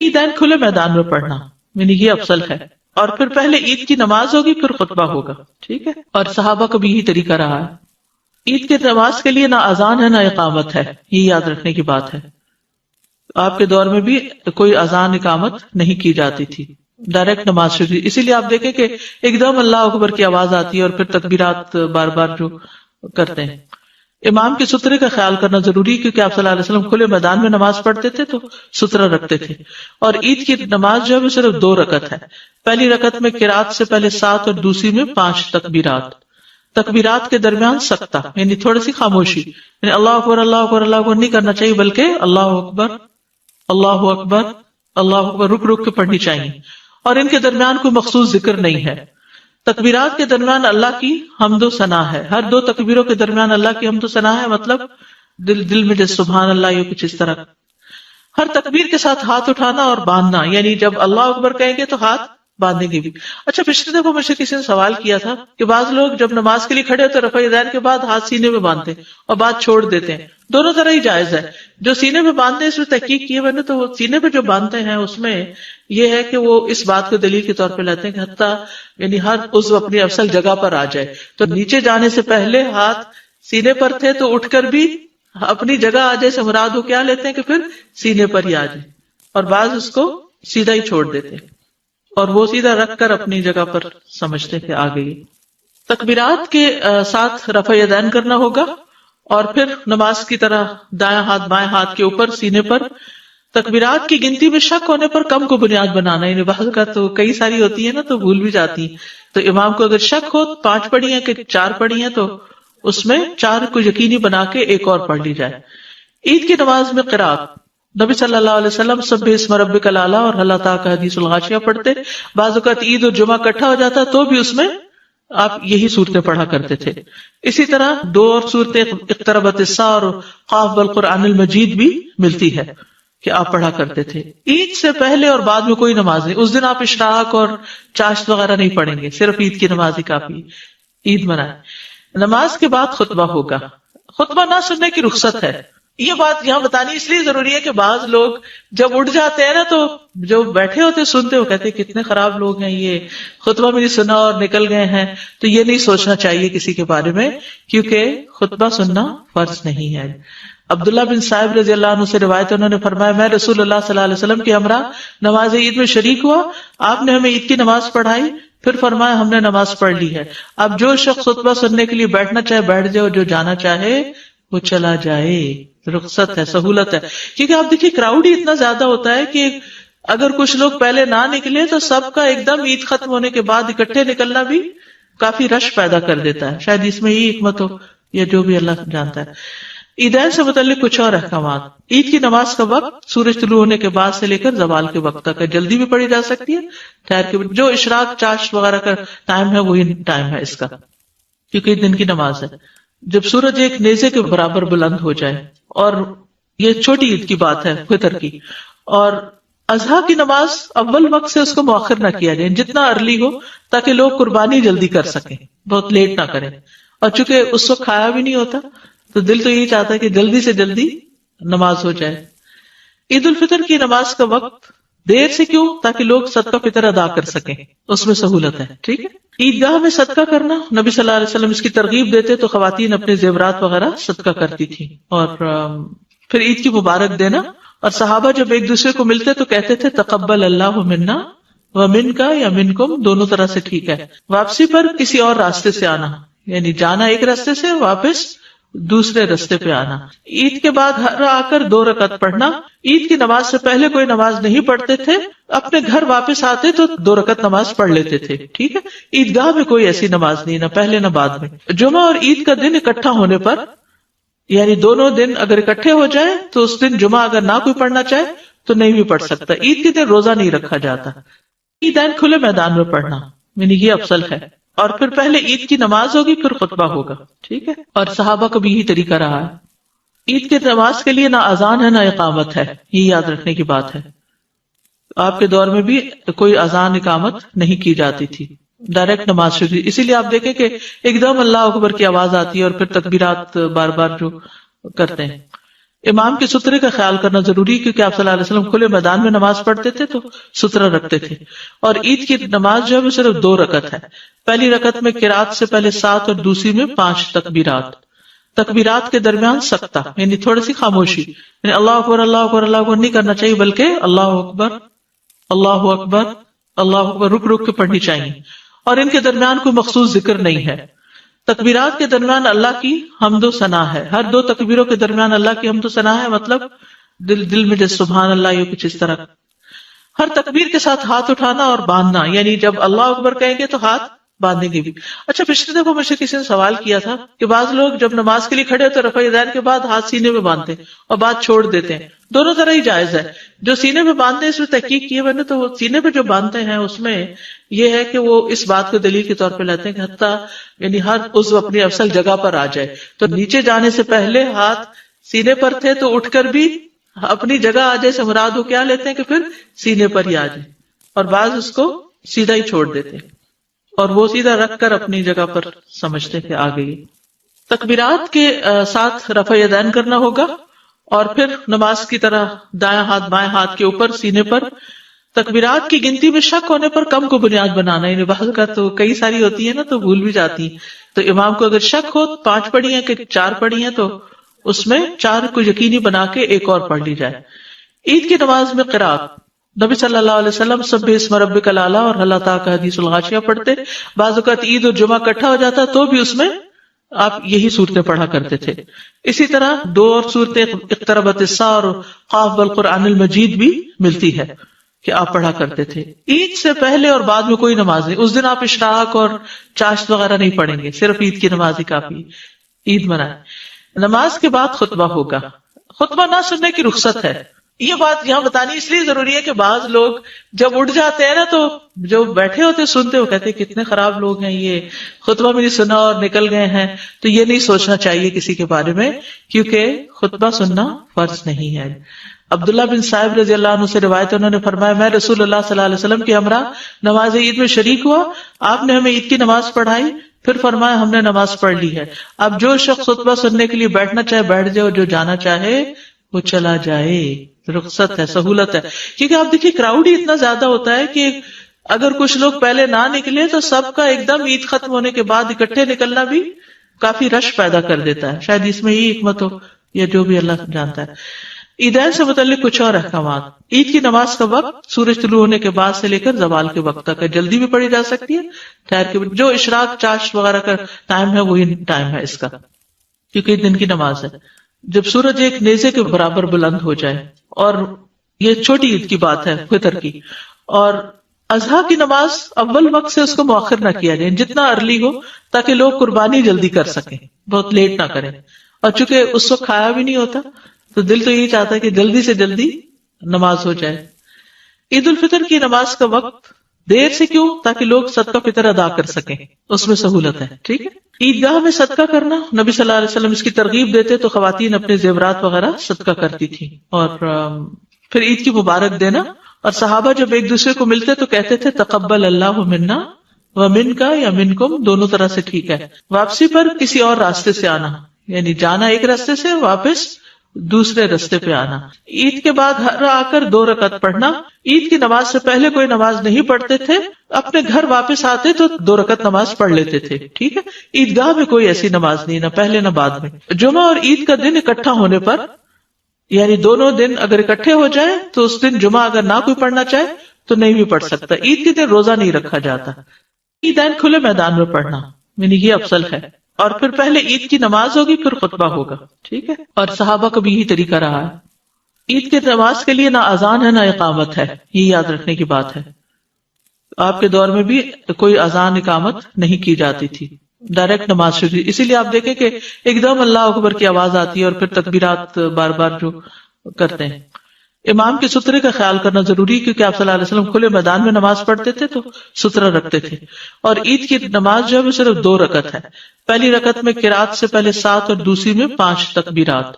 عیدین کھلے میدان میں پڑھنا یعنی یہ افضل ہے، اور پھر پہلے عید کی نماز ہوگی پھر خطبہ ہوگا، ٹھیک ہے، اور صحابہ کا بھی یہی طریقہ رہا ہے۔ عید کے نماز کے لیے نہ اذان ہے نہ اقامت ہے، یہ یاد رکھنے کی بات ہے۔ آپ کے دور میں بھی کوئی اذان اقامت نہیں کی جاتی تھی، ڈائریکٹ نماز شروع، اسی لیے آپ دیکھیں کہ ایک دم اللہ اکبر کی آواز آتی ہے اور پھر تکبیرات بار بار جو کرتے ہیں۔ امام کے سترے کا خیال کرنا ضروری ہے، کیونکہ آپ صلی اللہ علیہ وسلم کھلے میدان میں نماز پڑھتے تھے تو سترہ رکھتے تھے، اور عید کی نماز جو ہے وہ صرف 2 رکعت ہے۔ پہلی رکعت میں قرات سے پہلے 7 اور دوسری میں 5 تکبیرات، تکبیرات کے درمیان سکتہ یعنی تھوڑی سی خاموشی، یعنی اللہ اکبر اللہ اکبر اللہ اکبر نہیں کرنا چاہیے، بلکہ اللہ اکبر اللہ اکبر اللہ اکبر رک رک کے پڑھنی چاہیے، اور ان کے درمیان کوئی مخصوص ذکر نہیں ہے۔ تکبیرات کے درمیان اللہ کی حمد و ثنا ہے، ہر 2 تکبیروں کے درمیان اللہ کی حمد و ثنا ہے، مطلب دل میں جیسے سبحان اللہ یا کچھ اس طرح۔ ہر تکبیر کے ساتھ ہاتھ اٹھانا اور باندھنا، یعنی جب اللہ اکبر کہیں گے تو ہاتھ باندھیں گے بھی۔ اچھا، پچھلے دفعہ مجھ سے کسی نے سوال کیا تھا کہ بعض لوگ جب نماز کے لیے کھڑے ہوتے رفع یدین کے بعد ہاتھ سینے میں باندھتے ہیں اور بعد چھوڑ دیتے ہیں، دونوں طرح ہی جائز ہے۔ جو سینے میں باندھتے ہیں اس میں تحقیق کی ہے میں نے، تو وہ سینے پہ جو باندھتے ہیں اس میں یہ ہے کہ وہ اس بات کو دلیل کے طور پہ لیتے ہیں کہ حتیٰ یعنی ہر عضو اپنی اصل جگہ پر آ جائے، تو نیچے جانے سے پہلے ہاتھ سینے پر تھے تو اٹھ کر بھی اپنی جگہ آ جائے سے مراد وہ کیا لیتے ہیں کہ پھر سینے پر ہی آ جائے، اور بعض اس کو سیدھا ہی چھوڑ دیتے ہیں اور وہ سیدھا رکھ کر اپنی جگہ پر سمجھتے کہ آ گئی۔ تکبیرات کے ساتھ رفع یدین کرنا ہوگا، اور پھر نماز کی طرح دائیں ہاتھ بائیں ہاتھ کے اوپر سینے پر۔ تکبیرات کی گنتی میں شک ہونے پر کم کو بنیاد بنانا، یعنی بعض کا تو کئی ساری ہوتی ہے نا تو بھول بھی جاتی ہیں، تو امام کو اگر شک ہو 5 پڑھی ہیں کہ 4 پڑھی ہیں تو اس میں 4 کو یقینی بنا کے ایک اور پڑھ لی جائے۔ عید کی نماز میں قرات، نبی صلی اللہ علیہ وسلم سبح اسم ربک الاعلی اور هل اتاک حدیث الغاشیہ پڑھتے، بعض اوقات عید اور جمعہ اکٹھا ہو جاتا تو بھی اس میں آپ یہی صورتیں پڑھا کرتے تھے۔ اسی طرح 2 اور صورتیں اقتربت الساعہ اور قاف والقرآن المجید بھی ملتی ہے کہ آپ پڑھا کرتے تھے۔ عید سے پہلے اور بعد میں کوئی نماز نہیں، اس دن آپ اشراق اور چاشت وغیرہ نہیں پڑھیں گے، صرف عید کی نماز ہی کافی، عید منائیں۔ نماز کے بعد خطبہ ہوگا، خطبہ نہ سننے کی رخصت ہے۔ یہ بات یہاں بتانی اس لیے ضروری ہے کہ بعض لوگ جب اٹھ جاتے ہیں نا تو جو بیٹھے ہوتے سنتے ہو کہتے ہیں کتنے خراب لوگ ہیں، یہ خطبہ بھی نہیں سنا اور نکل گئے ہیں، تو یہ نہیں سوچنا چاہیے کسی کے بارے میں، کیونکہ خطبہ سننا فرض نہیں ہے۔ عبداللہ بن صاحب رضی اللہ عنہ سے روایت، انہوں نے فرمایا میں رسول اللہ صلی اللہ علیہ وسلم کے ہمراہ نماز عید میں شریک ہوا، آپ نے ہمیں عید کی نماز پڑھائی، پھر فرمایا ہم نے نماز پڑھ لی ہے، اب جو شخص خطبہ سننے کے لیے بیٹھنا چاہے بیٹھ جائے، جو جانا چاہے وہ چلا جائے، رخصت ہے، سہولت ہے۔ کیونکہ آپ دیکھیے کراؤڈ ہی اتنا زیادہ ہوتا ہے کہ اگر کچھ لوگ پہلے نہ نکلے تو سب کا ایک دم عید ختم ہونے کے بعد اکٹھے نکلنا بھی کافی رش پیدا کر دیتا ہے، شاید اس میں ہی حکمت ہو یا جو بھی اللہ جانتا ہے۔ عیدین سے متعلق کچھ اور احکامات۔ عید کی نماز کا وقت سورج طلوع ہونے کے بعد سے لے کر زوال کے وقت تک ہے، جلدی بھی پڑھی جا سکتی ہے، ٹھہر کے بھی، جو اشراق چاشت وغیرہ کا ٹائم ہے وہی ٹائم ہے اس کا، کیونکہ دن کی نماز ہے۔ جب سورج ایک نیزے کے برابر بلند ہو جائے، اور یہ چھوٹی عید کی بات ہے فطر کی، اور اضحیٰ کی نماز اول وقت سے اس کو مؤخر نہ کیا جائے، جتنا ارلی ہو تاکہ لوگ قربانی جلدی کر سکیں، بہت لیٹ نہ کریں، اور چونکہ اس وقت کھایا بھی نہیں ہوتا تو دل تو یہی چاہتا ہے کہ جلدی سے جلدی نماز ہو جائے۔ عید الفطر کی نماز کا وقت دیر سے کیوں؟ تاکہ لوگ صدقہ فطر ادا کر سکیں، اس میں سہولت ہے، ٹھیک ہے۔ عیدگاہ میں صدقہ کرنا، نبی صلی اللہ علیہ وسلم اس کی ترغیب دیتے تو خواتین اپنے زیورات وغیرہ صدقہ کرتی تھی، اور پھر عید کی مبارک دینا، اور صحابہ جب ایک دوسرے کو ملتے تو کہتے تھے تقبل اللہ منا ومنکا یا منکم، دونوں طرح سے ٹھیک ہے۔ واپسی پر کسی اور راستے سے آنا، یعنی جانا ایک راستے سے، واپس دوسرے راستے پہ آنا۔ عید کے بعد گھر آ کر 2 رکعت پڑھنا، عید کی نماز سے پہلے کوئی نماز نہیں پڑھتے تھے، اپنے گھر واپس آتے تو 2 رکعت نماز پڑھ لیتے تھے، ٹھیک ہے۔ عیدگاہ میں کوئی ایسی نماز نہیں، نہ پہلے نہ بعد میں۔ جمعہ اور عید کا دن اکٹھا ہونے پر، یعنی دونوں دن اگر اکٹھے ہو جائے تو اس دن جمعہ اگر نہ کوئی پڑھنا چاہے تو نہیں بھی پڑھ سکتا۔ عید کے دن روزہ نہیں رکھا جاتا۔ عیدین کھلے میدان میں پڑھنا یعنی یہ افضل ہے، اور پھر پہلے عید کی نماز ہوگی پھر خطبہ ہوگا، ٹھیک ہے، اور صحابہ کا بھی یہی طریقہ رہا ہے۔ عید کے نماز کے لیے نہ اذان ہے نہ اقامت ہے، یہ یاد رکھنے کی بات ہے۔ آپ کے دور میں بھی کوئی اذان اقامت نہیں کی جاتی تھی، ڈائریکٹ نماز شروع، اسی لیے آپ دیکھیں کہ ایک دم اللہ اکبر کی آواز آتی ہے اور پھر تکبیرات بار بار جو کرتے ہیں۔ امام کے سترے کا خیال کرنا ضروری ہے کیونکہ آپ صلی اللہ علیہ وسلم کھلے میدان میں نماز پڑھتے تھے تو سترہ رکھتے تھے. اور عید کی نماز جو ہے وہ صرف 2 رکعت ہے. پہلی رکعت میں قرات سے پہلے 7 اور دوسری میں 5 تکبیرات. تکبیرات کے درمیان سکتہ یعنی تھوڑی سی خاموشی، یعنی اللہ اکبر اللہ اکبر اللہ اکبر نہیں کرنا چاہیے، بلکہ اللہ اکبر اللہ اکبر اللہ اکبر رک رک کے پڑھنی چاہیے. اور ان کے درمیان کوئی مخصوص ذکر نہیں ہے. تکبیرات کے درمیان اللہ کی حمد و ثنا ہے. ہر 2 تکبیروں کے درمیان اللہ کی حمد و ثنا ہے، مطلب دل میں جیسے سبحان اللہ یا کچھ اس طرح. ہر تکبیر کے ساتھ ہاتھ اٹھانا اور باندھنا، یعنی جب اللہ اکبر کہیں گے تو ہاتھ باندھیں گے بھی. اچھا، پچھلے دفعہ مجھ سے کسی نے سوال کیا تھا کہ بعض لوگ جب نماز کے لیے کھڑے ہوتے رفع یدین کے بعد ہاتھ سینے میں باندھتے ہیں اور بعد چھوڑ دیتے ہیں. دونوں طرح ہی جائز ہے. جو سینے میں باندھتے ہیں اس میں تحقیق کی ہے میں نے، تو وہ سینے پہ جو باندھتے ہیں اس میں یہ ہے کہ وہ اس بات کو دلیل کے طور پہ لیتے ہیں کہ حتیٰ یعنی ہر عضو اپنی افضل جگہ پر آ جائے. تو نیچے جانے سے پہلے ہاتھ سینے پر تھے تو اٹھ کر بھی اپنی جگہ آ جائے سے مراد وہ کیا لیتے ہیں کہ پھر سینے پر ہی آ جائے، اور بعض اس کو سیدھا ہی چھوڑ دیتے ہیں اور وہ سیدھا رکھ کر اپنی جگہ پر سمجھتے کہ آ گئی. تکبیرات کے ساتھ رفع یدین کرنا ہوگا اور پھر نماز کی طرح دائیں ہاتھ بائیں ہاتھ کے اوپر سینے پر. تکبیرات کی گنتی میں شک ہونے پر کم کو بنیاد بنانا، یعنی بعض کا تو کئی ساری ہوتی ہے نا تو بھول بھی جاتی ہیں. تو امام کو اگر شک ہو 5 پڑھی ہیں کہ 4 پڑھی ہیں تو اس میں 4 کو یقینی بنا کے ایک اور پڑھ لی جائے. عید کی نماز میں قرات نبی صلی اللہ علیہ وسلم سبح اسم ربک الاعلی اور ہل اتاک حدیث الغاشیہ پڑھتے. بعض اوقات عید اور جمعہ اکٹھا ہو جاتا تو بھی اس میں آپ یہی صورتیں پڑھا کرتے تھے. اسی طرح 2 اور صورتیں اقتربت الساعہ اور قاف والقرآن المجید بھی ملتی ہے کہ آپ پڑھا کرتے تھے. عید سے پہلے اور بعد میں کوئی نماز نہیں. اس دن آپ اشراق اور چاشت وغیرہ نہیں پڑھیں گے، صرف عید کی نماز ہی کافی. عید منائیں. نماز کے بعد خطبہ ہوگا. خطبہ نہ سننے کی رخصت ہے. یہ بات یہاں بتانی اس لیے ضروری ہے کہ بعض لوگ جب اٹھ جاتے ہیں نا تو جو بیٹھے ہوتے سنتے ہو کہتے ہیں کتنے خراب لوگ ہیں، یہ خطبہ بھی نہیں سنا اور نکل گئے ہیں. تو یہ نہیں سوچنا چاہیے کسی کے بارے میں، کیونکہ خطبہ سننا فرض نہیں ہے. عبداللہ بن صاحب رضی اللہ عنہ سے روایت، انہوں نے فرمایا میں رسول اللہ صلی اللہ علیہ وسلم کے ہمراہ نماز عید میں شریک ہوا. آپ نے ہمیں عید کی نماز پڑھائی، پھر فرمایا ہم نے نماز پڑھ لی ہے. اب جو شخص خطبہ سننے کے لیے بیٹھنا چاہے بیٹھ جائے، جو جانا چاہے وہ چلا جائے. رخصت ہے، سہولت ہے. کیونکہ آپ دیکھیے کراؤڈ ہی اتنا زیادہ ہوتا ہے کہ اگر کچھ لوگ پہلے نہ نکلے تو سب کا ایک دم عید ختم ہونے کے بعد اکٹھے نکلنا بھی کافی رش پیدا کر دیتا ہے. شاید اس میں ہی حکمت ہو یا جو بھی اللہ جانتا ہے. عیدین سے متعلق کچھ اور احکامات. عید کی نماز کا وقت سورج طلوع ہونے کے بعد سے لے کر زوال کے وقت تک ہے. جلدی بھی پڑھی جا سکتی ہے، ٹھہر کے. جو اشراق چاشت وغیرہ کا ٹائم ہے وہی ٹائم ہے اس کا، کیونکہ دن کی نماز ہے. جب سورج ایک نیزے کے برابر بلند ہو جائے، اور یہ چھوٹی عید کی بات ہے فطر کی. اور اضحیٰ کی نماز اول وقت سے اس کو مؤخر نہ کیا جائے، جتنا ارلی ہو تاکہ لوگ قربانی جلدی کر سکیں، بہت لیٹ نہ کریں. اور چونکہ اس وقت کھایا بھی نہیں ہوتا تو دل تو یہی چاہتا ہے کہ جلدی سے جلدی نماز ہو جائے. عید الفطر کی نماز کا وقت دیر سے کیوں؟ تاکہ لوگ صدقہ فطر ادا کر سکیں، اس میں سہولت ہے. ٹھیک ہے. عیدگاہ میں صدقہ کرنا، نبی صلی اللہ علیہ وسلم اس کی ترغیب دیتے تو خواتین اپنے زیورات وغیرہ صدقہ کرتی تھی. اور پھر عید کی مبارک دینا. اور صحابہ جب ایک دوسرے کو ملتے تو کہتے تھے تقبل اللہ منا ومنکا یا منکم، دونوں طرح سے ٹھیک ہے. واپسی پر کسی اور راستے سے آنا، یعنی جانا ایک راستے سے، واپس دوسرے راستے پہ آنا. عید کے بعد ہر آ کر 2 رکعت پڑھنا. عید کی نماز سے پہلے کوئی نماز نہیں پڑھتے تھے، اپنے گھر واپس آتے تو 2 رکعت نماز پڑھ لیتے تھے. ٹھیک ہے. عیدگاہ میں کوئی ایسی نماز نہیں، نہ پہلے نہ بعد میں. جمعہ اور عید کا دن اکٹھا ہونے پر، یعنی دونوں دن اگر اکٹھے ہو جائے تو اس دن جمعہ اگر نہ کوئی پڑھنا چاہے تو نہیں بھی پڑھ سکتا. عید کے دن روزہ نہیں رکھا جاتا. عیدین کھلے میدان میں پڑھنا، یعنی یہ افضل ہے. اور پھر پہلے عید کی نماز ہوگی پھر خطبہ ہوگا. ٹھیک ہے. اور صحابہ کا بھی یہی طریقہ رہا ہے. عید کے نماز کے لیے نہ اذان ہے نہ اقامت ہے، یہ یاد رکھنے کی بات ہے. آپ کے دور میں بھی کوئی اذان اقامت نہیں کی جاتی تھی، ڈائریکٹ نماز شروع. اسی لیے آپ دیکھیں کہ ایک دم اللہ اکبر کی آواز آتی ہے اور پھر تکبیرات بار بار جو کرتے ہیں. امام کے سترے کا خیال کرنا ضروری، کیونکہ آپ صلی اللہ علیہ وسلم کھلے میدان میں نماز پڑھتے تھے تو سترہ رکھتے تھے. اور عید کی نماز جو ہے وہ صرف 2 رکعت ہے. پہلی رکعت میں قرات سے پہلے 7 اور دوسری میں 5 تکبیرات.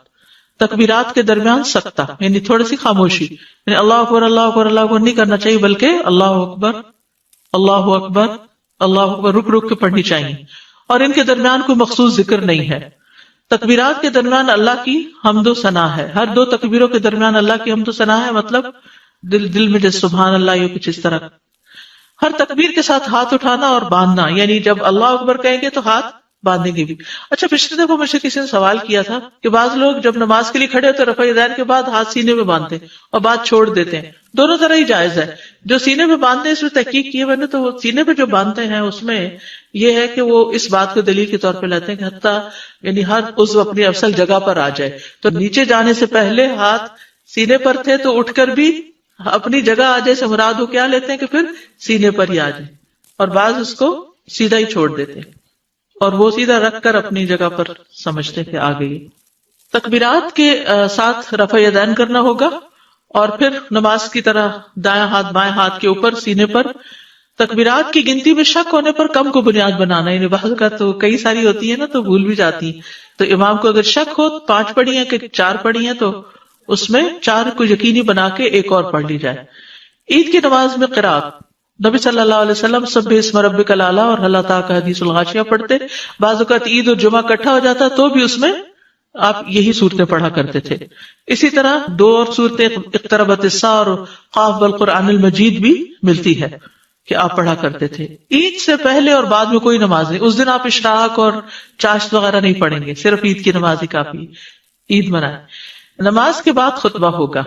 تکبیرات کے درمیان سکتہ یعنی تھوڑی سی خاموشی، یعنی اللہ اکبر اللہ اکبر اللہ اکبر نہیں کرنا چاہیے، بلکہ اللہ اکبر اللہ اکبر رک رک کے پڑھنی چاہیے. اور ان کے درمیان کوئی مخصوص ذکر نہیں ہے. تکبیرات کے درمیان اللہ کی حمد و ثنا ہے. ہر دو تکبیروں کے درمیان اللہ کی حمد و ثنا ہے، مطلب دل میں جیسے سبحان اللہ یا کچھ اس طرح. ہر تکبیر کے ساتھ ہاتھ اٹھانا اور باندھنا، یعنی جب اللہ اکبر کہیں گے تو ہاتھ باندھیں گے بھی. اچھا، پچھلے دفعہ مجھ سے کسی نے سوال کیا تھا کہ بعض لوگ جب نماز کے لیے کھڑے ہوتے رفع یدین کے بعد ہاتھ سینے میں باندھتے ہیں اور بعد چھوڑ دیتے ہیں. دونوں طرح ہی جائز ہے. جو سینے میں باندھتے ہیں اس میں تحقیق کی ہے میں نے، تو وہ سینے پہ جو باندھتے ہیں اس میں یہ ہے کہ وہ اس بات کو دلیل کے طور پہ لیتے ہیں کہ حتیٰ یعنی ہر عضو اپنی اصل جگہ پر آ جائے. تو نیچے جانے سے پہلے ہاتھ سینے پر تھے تو اٹھ کر بھی اپنی جگہ آ جائے سے مراد وہ کیا لیتے ہیں کہ پھر سینے پر ہی آ جائے، اور بعض اس کو سیدھا ہی چھوڑ دیتے ہیں اور وہ سیدھا رکھ کر اپنی جگہ پر سمجھتے کہ آ گئی. تکبیرات کے ساتھ رفع یدین کرنا ہوگا، اور پھر نماز کی طرح دائیں ہاتھ بائیں ہاتھ کے اوپر سینے پر. تکبیرات کی گنتی میں شک ہونے پر کم کو بنیاد بنانا، یعنی بعض کا تو کئی ساری ہوتی ہے نا تو بھول بھی جاتی ہیں، تو امام کو اگر شک ہو 5 پڑھی ہیں کہ 4 پڑھی ہیں تو اس میں 4 کو یقینی بنا کے ایک اور پڑھ لی جائے. عید کی نماز میں قرات نبی صلی اللہ علیہ وسلم سبح اسم ربک الاعلی اور ہل اتاک حدیث الغاشیہ پڑھتے. بعض اوقات عید اور جمعہ اکٹھا ہو جاتا تو بھی اس میں آپ یہی صورتیں پڑھا کرتے تھے. اسی طرح 2 اور صورتیں اقتربت الساعہ اور قاف والقرآن المجید بھی ملتی ہے کہ آپ پڑھا کرتے تھے. عید سے پہلے اور بعد میں کوئی نماز نہیں. اس دن آپ اشراق اور چاشت وغیرہ نہیں پڑھیں گے، صرف عید کی نماز ہی کافی. عید منائیں. نماز کے بعد خطبہ ہوگا.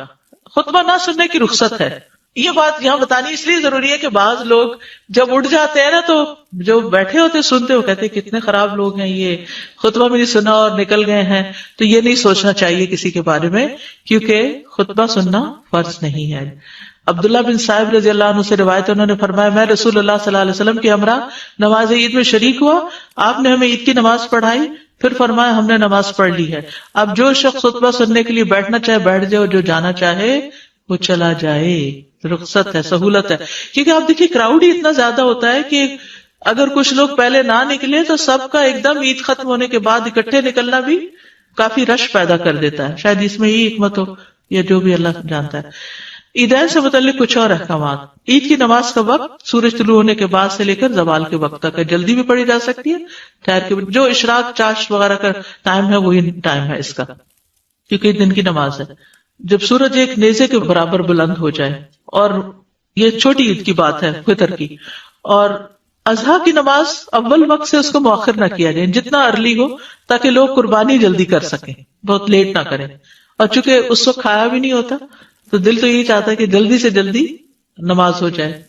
خطبہ نہ سننے کی رخصت ہے. یہ بات یہاں بتانی اس لیے ضروری ہے کہ بعض لوگ جب اٹھ جاتے ہیں نا تو جو بیٹھے ہوتے سنتے ہو کہتے ہیں کتنے خراب لوگ ہیں، یہ خطبہ بھی نہیں سنا اور نکل گئے ہیں. تو یہ نہیں سوچنا چاہیے کسی کے بارے میں، کیونکہ خطبہ سننا فرض نہیں ہے. عبداللہ بن صاحب رضی اللہ عنہ سے روایت، انہوں نے فرمایا میں رسول اللہ صلی اللہ علیہ وسلم کے ہمراہ نماز عید میں شریک ہوا، آپ نے ہمیں عید کی نماز پڑھائی، پھر فرمایا ہم نے نماز پڑھ لی ہے. اب جو شخص خطبہ سننے کے لیے بیٹھنا چاہے بیٹھ جائے، جو جانا چاہے وہ چلا جائے. رخصت ہے، سہولت ہے. کیونکہ آپ دیکھیے کراؤڈ ہی اتنا زیادہ ہوتا ہے کہ اگر کچھ لوگ پہلے نہ نکلے تو سب کا ایک دم عید ختم ہونے کے بعد اکٹھے نکلنا بھی کافی رش پیدا کر دیتا ہے. شاید اس میں ہی حکمت ہو یا جو بھی اللہ جانتا ہے. عیدین سے متعلق کچھ اور احکامات. عید کی نماز کا وقت سورج طلوع ہونے کے بعد سے لے کر زوال کے وقت تک ہے. جلدی بھی پڑھی جا سکتی ہے، ٹھہر کے. جو اشراق چاشت وغیرہ کا ٹائم ہے وہی ٹائم ہے اس کا، کیونکہ دن کی نماز ہے. جب سورج ایک نیزے کے برابر بلند ہو جائے، اور یہ چھوٹی عید کی بات ہے فطر کی. اور اضحیٰ کی نماز اول وقت سے اس کو مؤخر نہ کیا جائے، جتنا ارلی ہو تاکہ لوگ قربانی جلدی کر سکیں، بہت لیٹ نہ کریں. اور چونکہ اس وقت کھایا بھی نہیں ہوتا تو دل تو یہی چاہتا ہے کہ جلدی سے جلدی نماز ہو جائے.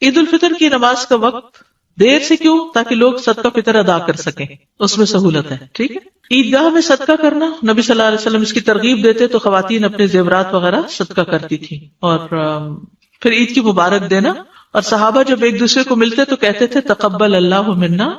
عید الفطر کی نماز کا وقت دیر سے کیوں؟ تاکہ لوگ صدقہ فطر ادا کر سکیں، اس میں سہولت ہے. ٹھیک ہے. عیدگاہ میں صدقہ کرنا، نبی صلی اللہ علیہ وسلم اس کی ترغیب دیتے تو خواتین اپنے زیورات وغیرہ صدقہ کرتی تھی. اور پھر عید کی مبارک دینا. اور صحابہ جب ایک دوسرے کو ملتے تو کہتے تھے تقبل اللہ منا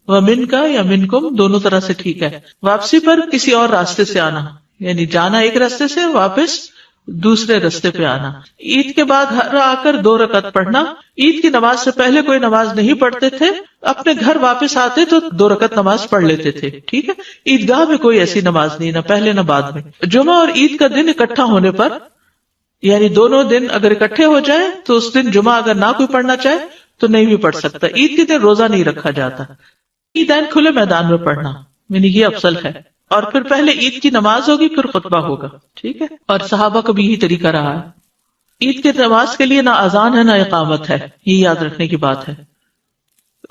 ومنکا یا منکم، دونوں طرح سے ٹھیک ہے. واپسی پر کسی اور راستے سے آنا، یعنی جانا ایک راستے سے، واپس دوسرے راستے پہ آنا. عید کے بعد گھر آ کر 2 رکعت پڑھنا. عید کی نماز سے پہلے کوئی نماز نہیں پڑھتے تھے، اپنے گھر واپس آتے تو 2 رکعت نماز پڑھ لیتے تھے. ٹھیک ہے. عیدگاہ میں کوئی ایسی نماز نہیں، نہ پہلے نہ بعد میں. جمعہ اور عید کا دن اکٹھا ہونے پر، یعنی دونوں دن اگر اکٹھے ہو جائے تو اس دن جمعہ اگر نہ کوئی پڑھنا چاہے تو نہیں بھی پڑھ سکتا. عید کے دن روزہ نہیں رکھا جاتا. عیدین کھلے میدان میں پڑھنا، یعنی یہ افضل ہے. اور پھر پہلے عید کی نماز ہوگی پھر خطبہ ہوگا. ٹھیک ہے. اور صحابہ کا بھی یہی طریقہ رہا ہے. عید کے نماز کے لیے نہ اذان ہے نہ اقامت ہے، یہ یاد رکھنے کی بات ہے.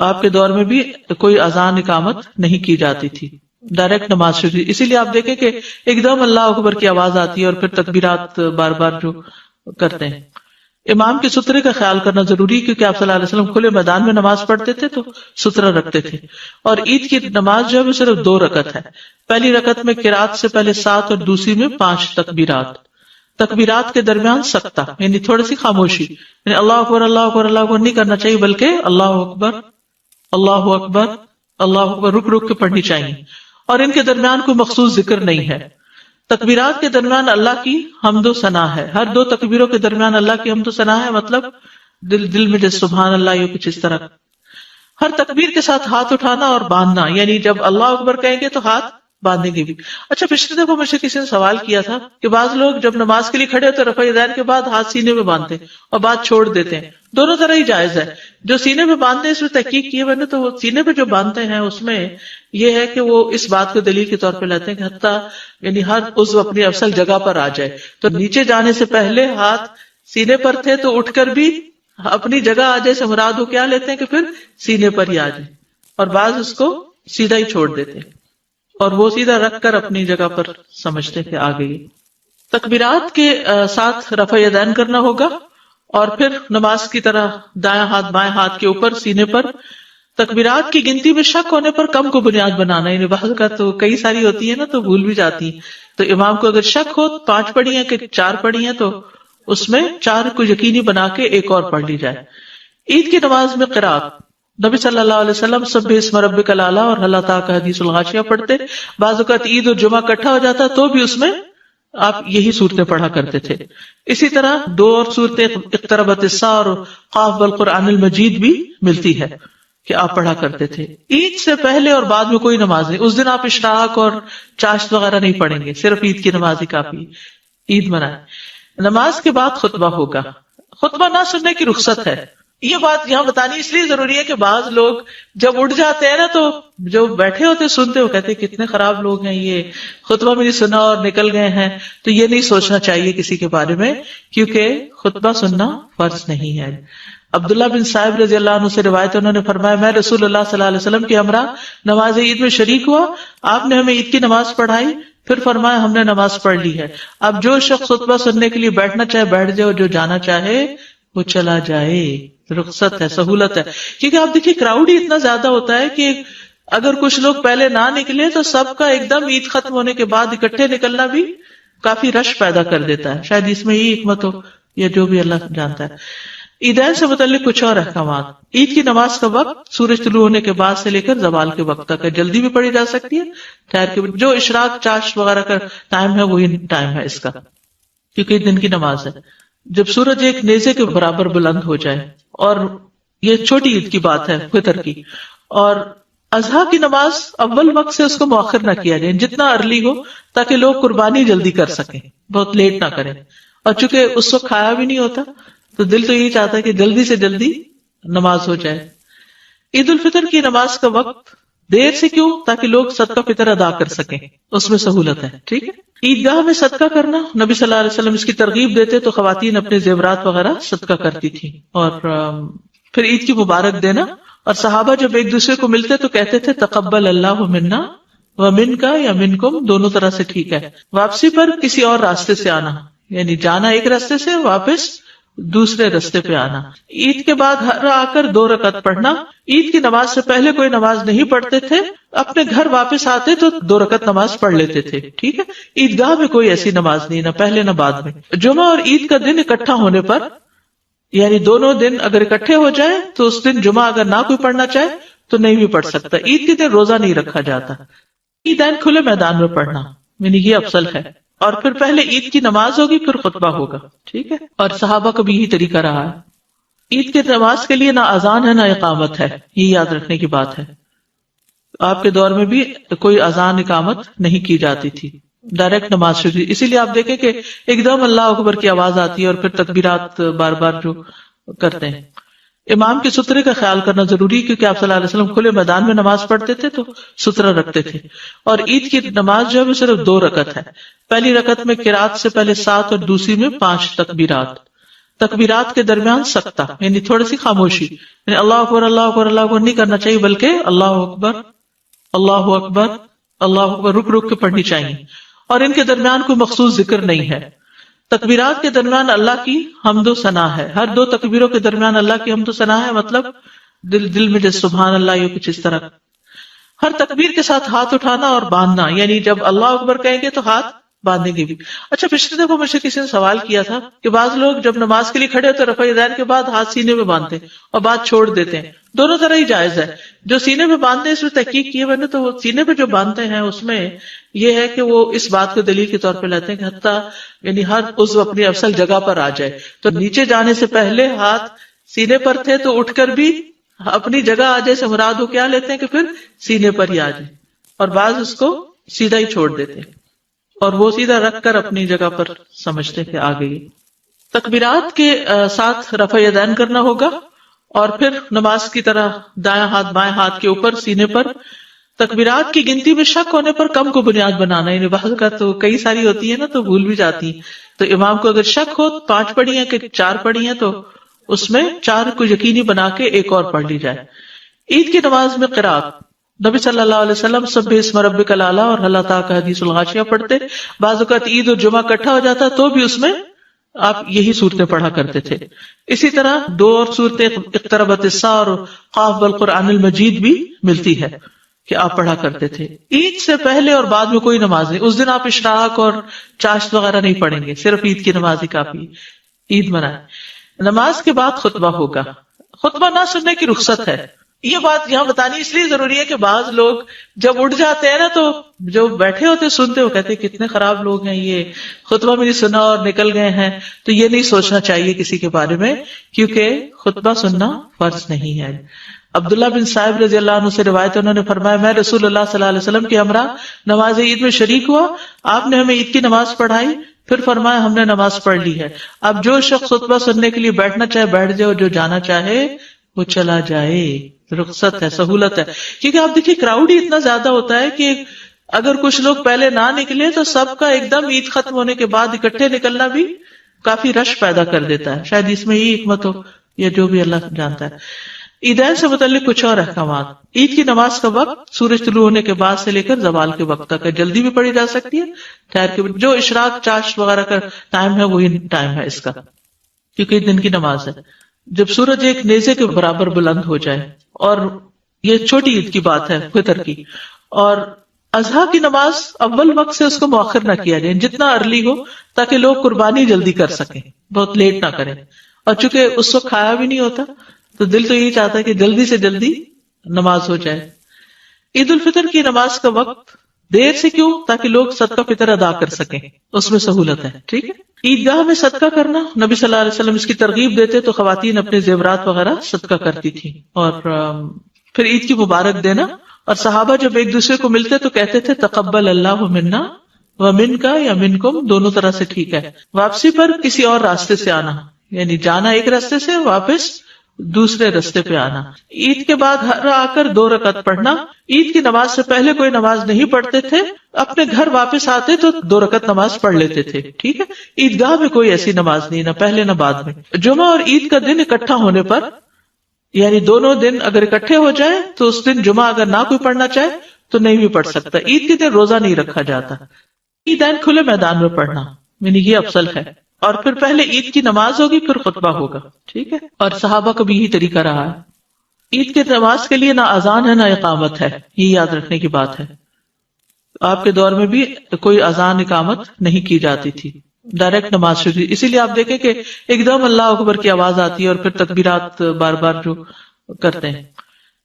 آپ کے دور میں بھی کوئی اذان اقامت نہیں کی جاتی تھی، ڈائریکٹ نماز شروع. اسی لیے آپ دیکھیں کہ ایک دم اللہ اکبر کی آواز آتی ہے اور پھر تکبیرات بار بار جو کرتے ہیں. امام کے سترے کا خیال کرنا ضروری، کیونکہ آپ صلی اللہ علیہ وسلم کھلے میدان میں نماز پڑھتے تھے تو سترہ رکھتے تھے. اور عید کی نماز جو ہے وہ صرف 2 رکعت ہے. پہلی رکعت میں قرات سے پہلے 7 اور دوسری میں 5 تکبیرات. تکبیرات کے درمیان سکتہ، یعنی تھوڑی سی خاموشی، یعنی اللہ اکبر اللہ اکبر اللہ اکبر نہیں کرنا چاہیے، بلکہ اللہ اکبر اللہ اکبر اللہ اکبر رک رک کے پڑھنی چاہیے. اور ان کے درمیان کوئی مخصوص ذکر نہیں ہے. تکبیرات کے درمیان اللہ کی حمد و ثنا ہے. ہر 2 تکبیروں کے درمیان اللہ کی حمد و ثنا ہے، مطلب دل میں جیسے سبحان اللہ یا کچھ اس طرح. ہر تکبیر کے ساتھ ہاتھ اٹھانا اور باندھنا، یعنی جب اللہ اکبر کہیں گے تو ہاتھ باندھیں گے بھی. اچھا پچھلی دفعہ مجھ سے کسی نے سوال کیا تھا کہ بعض لوگ جب نماز کے لیے کھڑے ہوتے رفع یدین کے بعد ہاتھ سینے میں باندھتے ہیں اور بعد چھوڑ دیتے ہیں. دونوں طرح ہی جائز ہے. جو سینے میں باندھتے ہیں اس میں تحقیق کیے ہوئے تو وہ سینے پہ جو باندھتے ہیں اس میں یہ ہے کہ وہ اس بات کو دلیل کے طور پہ لیتے ہیں کہ حتیٰ یعنی ہر عضو اپنی افضل جگہ پر آ جائے. تو نیچے جانے سے پہلے ہاتھ سینے پر تھے تو اٹھ کر بھی اپنی جگہ آ جائے سے مراد ہو کیا لیتے ہیں کہ پھر سینے پر ہی آ جائے, اور بعض اس کو سیدھا ہی چھوڑ دیتے ہیں اور وہ سیدھا رکھ کر اپنی جگہ پر سمجھتے کہ آ گئی. تکبیرات کے ساتھ رفع یدین کرنا ہوگا اور پھر نماز کی طرح دائیں ہاتھ بائیں ہاتھ کے اوپر سینے پر. تکبیرات کی گنتی میں شک ہونے پر کم کو بنیاد بنانا, یعنی بعض کا تو کئی ساری ہوتی ہے نا تو بھول بھی جاتی ہیں, تو امام کو اگر شک ہو 5 پڑھی ہیں کہ 4 پڑھی ہیں تو اس میں 4 کو یقینی بنا کے ایک اور پڑھ لی جائے. عید کی نماز میں قرات نبی صلی اللہ علیہ وسلم سبح اسم ربک الاعلی اور ہل اتاک حدیث الغاشیہ پڑھتے. بعض اوقات عید اور جمعہ اکٹھا ہو جاتا تو بھی اس میں آپ یہی صورتیں پڑھا کرتے تھے. اسی طرح 2 اور صورتیں اقتربت الساعہ اور قاف والقرآن المجید بھی ملتی ہے کہ آپ پڑھا کرتے تھے. عید سے پہلے اور بعد میں کوئی نماز نہیں. اس دن آپ اشراق اور چاشت وغیرہ نہیں پڑھیں گے, صرف عید کی نماز ہی کافی. عید منائیں. نماز کے بعد خطبہ ہوگا. خطبہ نہ سننے کی رخصت ہے. یہ بات یہاں بتانی اس لیے ضروری ہے کہ بعض لوگ جب اٹھ جاتے ہیں نا تو جو بیٹھے ہوتے سنتے وہ کہتے ہیں کتنے خراب لوگ ہیں, یہ خطبہ بھی نہیں سنا اور نکل گئے ہیں. تو یہ نہیں سوچنا چاہیے کسی کے بارے میں, کیونکہ خطبہ سننا فرض نہیں ہے. عبداللہ بن صاحب رضی اللہ عنہ سے روایت, انہوں نے فرمایا میں رسول اللہ صلی اللہ علیہ وسلم کے ہمراہ نماز عید میں شریک ہوا, آپ نے ہمیں عید کی نماز پڑھائی, پھر فرمایا ہم نے نماز پڑھ لی ہے. اب جو شخص خطبہ سننے کے لیے بیٹھنا چاہے بیٹھ جائے, اور جو جانا چاہے وہ چلا جائے. رخصت ہے, سہولت ہے. کیونکہ آپ دیکھیے کراؤڈ ہی اتنا زیادہ ہوتا ہے کہ اگر کچھ لوگ پہلے نہ نکلے تو سب کا ایک دم عید ختم ہونے کے بعد اکٹھے نکلنا بھی کافی رش پیدا کر دیتا ہے. شاید اس میں یہ حکمت ہو یا جو بھی اللہ جانتا ہے. عیدین سے متعلق کچھ اور احکامات. عید کی نماز کا وقت سورج طلوع ہونے کے بعد سے لے کر زوال کے وقت تک ہے. جلدی بھی پڑھی جا سکتی ہے, ٹھہر کے. جو اشراق چاشت وغیرہ کا ٹائم ہے وہی ٹائم ہے اس کا, کیونکہ دن کی نماز ہے. جب سورج ایک نیزے کے برابر بلند ہو جائے, اور یہ چھوٹی عید کی بات ہے فطر کی. اور اضحیٰ کی نماز اول وقت سے اس کو مؤخر نہ کیا جائے, جتنا ارلی ہو تاکہ لوگ قربانی جلدی کر سکیں, بہت لیٹ نہ کریں. اور چونکہ اس وقت کھایا بھی نہیں ہوتا تو دل تو یہی چاہتا ہے کہ جلدی سے جلدی نماز ہو جائے. عید الفطر کی نماز کا وقت دیر سے کیوں؟ تاکہ لوگ صدقہ فطر ادا کر سکیں, اس میں سہولت ہے. ٹھیک ہے. عیدگاہ میں صدقہ کرنا, نبی صلی اللہ علیہ وسلم اس کی ترغیب دیتے تو خواتین اپنے زیورات وغیرہ صدقہ کرتی تھی. اور پھر عید کی مبارک دینا, اور صحابہ جب ایک دوسرے کو ملتے تو کہتے تھے تقبل اللہ منا ومنکا یا منکم, دونوں طرح سے ٹھیک ہے. واپسی پر کسی اور راستے سے آنا, یعنی جانا ایک راستے سے, واپس دوسرے راستے پہ آنا. عید کے بعد گھر آ کر 2 رکعت پڑھنا. عید کی نماز سے پہلے کوئی نماز نہیں پڑھتے تھے, اپنے گھر واپس آتے تو 2 رکعت نماز پڑھ لیتے تھے. ٹھیک ہے. عیدگاہ میں کوئی ایسی نماز نہیں, نہ پہلے نہ بعد میں. جمعہ اور عید کا دن اکٹھا ہونے پر, یعنی دونوں دن اگر اکٹھے ہو جائے تو اس دن جمعہ اگر نہ کوئی پڑھنا چاہے تو نہیں بھی پڑھ سکتا. عید کے دن روزہ نہیں رکھا جاتا. عیدین کھلے میدان میں پڑھنا, یعنی یہ افضل ہے. اور پھر پہلے عید کی نماز ہوگی پھر خطبہ ہوگا. ٹھیک ہے. اور صحابہ کا بھی یہی طریقہ رہا ہے. عید کے نماز کے لیے نہ اذان ہے نہ اقامت ہے, یہ یاد رکھنے کی بات ہے. آپ کے دور میں بھی کوئی اذان اقامت نہیں کی جاتی تھی, ڈائریکٹ نماز شروع. اسی لیے آپ دیکھیں کہ ایک دم اللہ اکبر کی آواز آتی ہے اور پھر تکبیرات بار بار جو کرتے ہیں. امام کے سترے کا خیال کرنا ضروری, کیونکہ آپ صلی اللہ علیہ وسلم کھلے میدان میں نماز پڑھتے تھے تو سترہ رکھتے تھے. اور عید کی نماز جو ہے صرف 2 رکعت ہے. پہلی رکعت میں قرات سے پہلے 7 اور دوسری میں 5 تکبیرات. تکبیرات کے درمیان سکتہ, یعنی تھوڑی سی خاموشی, یعنی اللہ اکبر اللہ اکبر اللہ اکبر نہیں کرنا چاہیے, بلکہ اللہ اکبر اللہ اکبر اللہ اکبر رک رک کے پڑھنی چاہیے. اور ان کے درمیان کوئی مخصوص ذکر نہیں ہے. تکبیرات کے درمیان اللہ کی حمد و ثنا ہے. ہر 2 تکبیروں کے درمیان اللہ کی حمد و ثنا ہے, مطلب دل میں جیسے سبحان اللہ یا کچھ اس طرح. ہر تکبیر کے ساتھ ہاتھ اٹھانا اور باندھنا, یعنی جب اللہ اکبر کہیں گے تو ہاتھ باندھیں گے بھی. اچھا پچھلی دفعہ مجھ سے کسی نے سوال کیا تھا کہ بعض لوگ جب نماز کے لیے کھڑے ہوتے رفع یدین کے بعد ہاتھ سینے میں باندھتے ہیں اور بعد چھوڑ دیتے ہیں. دونوں طرح ہی جائز ہے. جو سینے میں باندھتے ہیں اس میں تحقیق کیے ہوئے تو وہ سینے پہ جو باندھتے ہیں اس میں یہ ہے کہ وہ اس بات کو دلیل کے طور پہ لیتے ہیں کہ حتیٰ یعنی ہر عضو اپنی افضل جگہ پر آ جائے. تو نیچے جانے سے پہلے ہاتھ سینے پر تھے تو اٹھ کر بھی اپنی جگہ آ جائے سے مراد ہو کیا لیتے ہیں کہ پھر سینے پر ہی آ جائے, اور بعض اس کو سیدھا ہی چھوڑ دیتے اور وہ سیدھا رکھ کر اپنی جگہ پر سمجھتے کہ آ گئی. تکبیرات کے ساتھ رفع یدین کرنا ہوگا اور پھر نماز کی طرح دایاں ہاتھ بائیں ہاتھ کے اوپر سینے پر. تکبیرات کی گنتی میں شک ہونے پر کم کو بنیاد بنانا، یعنی بعض کا تو کئی ساری ہوتی ہے نا تو بھول بھی جاتی ہیں، تو امام کو اگر شک ہو 5 پڑھی ہیں کہ 4 پڑھی ہیں تو اس میں 4 کو یقینی بنا کے ایک اور پڑھ لی جائے. عید کی نماز میں قرات نبی صلی اللہ علیہ وسلم سبح اسم ربک الاعلی اور هل اتاک حدیث الغاشیہ پڑھتے. بعض اوقات عید اور جمعہ اکٹھا ہو جاتا تو بھی اس میں آپ یہی صورتیں پڑھا کرتے تھے. اسی طرح 2 اور صورتیں اقتربت الساعہ اور قاف والقرآن المجید بھی ملتی ہے کہ آپ پڑھا کرتے تھے. عید سے پہلے اور بعد میں کوئی نماز نہیں، اس دن آپ اشراق اور چاشت وغیرہ نہیں پڑھیں گے، صرف عید کی نماز ہی کافی. عید منائیں. نماز کے بعد خطبہ ہوگا. خطبہ نہ سننے کی رخصت ہے. یہ بات یہاں بتانی اس لیے ضروری ہے کہ بعض لوگ جب اٹھ جاتے ہیں نا تو جو بیٹھے ہوتے سنتے وہ کہتے ہیں کتنے خراب لوگ ہیں، یہ خطبہ بھی نہیں سنا اور نکل گئے ہیں. تو یہ نہیں سوچنا چاہیے کسی کے بارے میں، کیونکہ خطبہ سننا فرض نہیں ہے. عبداللہ بن صاحب رضی اللہ عنہ سے روایت ہے، انہوں نے فرمایا میں رسول اللہ صلی اللہ علیہ وسلم کے ہمراہ نماز عید میں شریک ہوا، آپ نے ہمیں عید کی نماز پڑھائی، پھر فرمایا ہم نے نماز پڑھ لی ہے، اب جو شخص خطبہ سننے کے لیے بیٹھنا چاہے بیٹھ جائے اور جو جانا چاہے وہ چلا جائے. رخصت ہے، سہولت ہے. کیونکہ آپ دیکھیے کراؤڈ ہی اتنا زیادہ ہوتا ہے کہ اگر کچھ لوگ پہلے نہ نکلے تو سب کا ایک دم عید ختم ہونے کے بعد اکٹھے نکلنا بھی کافی رش پیدا کر دیتا ہے. شاید اس میں یہ حکمت ہو یا جو بھی اللہ جانتا ہے. عیدین سے متعلق کچھ اور احکامات. عید کی نماز کا وقت سورج طلوع ہونے کے بعد سے لے کر زوال کے وقت تک ہے. جلدی بھی پڑھی جا سکتی ہے، ٹھہر کے جو اشراق چاشت وغیرہ کا ٹائم ہے وہی ٹائم ہے اس کا، کیونکہ دن کی نماز ہے. جب سورج ایک نیزے کے برابر بلند ہو جائے، اور یہ چھوٹی عید کی بات ہے فطر کی. اور اضحیٰ کی نماز اول وقت سے اس کو مؤخر نہ کیا جائے، جتنا ارلی ہو تاکہ لوگ قربانی جلدی کر سکیں، بہت لیٹ نہ کریں. اور چونکہ اس وقت کھایا بھی نہیں ہوتا تو دل تو یہی چاہتا ہے کہ جلدی سے جلدی نماز ہو جائے. عید الفطر کی نماز کا وقت دیر سے کیوں؟ تاکہ لوگ صدقہ فطر ادا کر سکیں، اس میں سہولت ہے. ٹھیک ہے. عیدگاہ میں صدقہ کرنا، نبی صلی اللہ علیہ وسلم اس کی ترغیب دیتے تو خواتین اپنے زیورات وغیرہ صدقہ کرتی تھی. اور پھر عید کی مبارک دینا. اور صحابہ جب ایک دوسرے کو ملتے تو کہتے تھے تقبل اللہ منا ومنکا یا منکم، دونوں طرح سے ٹھیک ہے. واپسی پر کسی اور راستے سے آنا، یعنی جانا ایک راستے سے، واپس دوسرے راستے پہ آنا. عید کے بعد گھر آ کر 2 رکعت پڑھنا. عید کی نماز سے پہلے کوئی نماز نہیں پڑھتے تھے، اپنے گھر واپس آتے تو 2 رکعت نماز پڑھ لیتے تھے. ٹھیک ہے. عیدگاہ میں کوئی ایسی نماز نہیں، نہ پہلے نہ بعد میں. جمعہ اور عید کا دن اکٹھا ہونے پر، یعنی دونوں دن اگر اکٹھے ہو جائیں تو اس دن جمعہ اگر نہ کوئی پڑھنا چاہے تو نہیں بھی پڑھ سکتا. عید کے دن روزہ نہیں رکھا جاتا. عیدین کھلے میدان میں پڑھنا، یعنی یہ افضل ہے. اور پھر پہلے عید کی نماز ہوگی پھر خطبہ ہوگا. ٹھیک ہے. اور صحابہ کا بھی یہی طریقہ رہا ہے. عید کی نماز کے لیے نہ اذان ہے نہ اقامت ہے، یہ یاد رکھنے کی بات ہے. آپ کے دور میں بھی کوئی اذان اقامت نہیں کی جاتی تھی، ڈائریکٹ نماز شروع. اسی لیے آپ دیکھیں کہ ایک دم اللہ اکبر کی آواز آتی ہے اور پھر تکبیرات بار بار جو کرتے ہیں.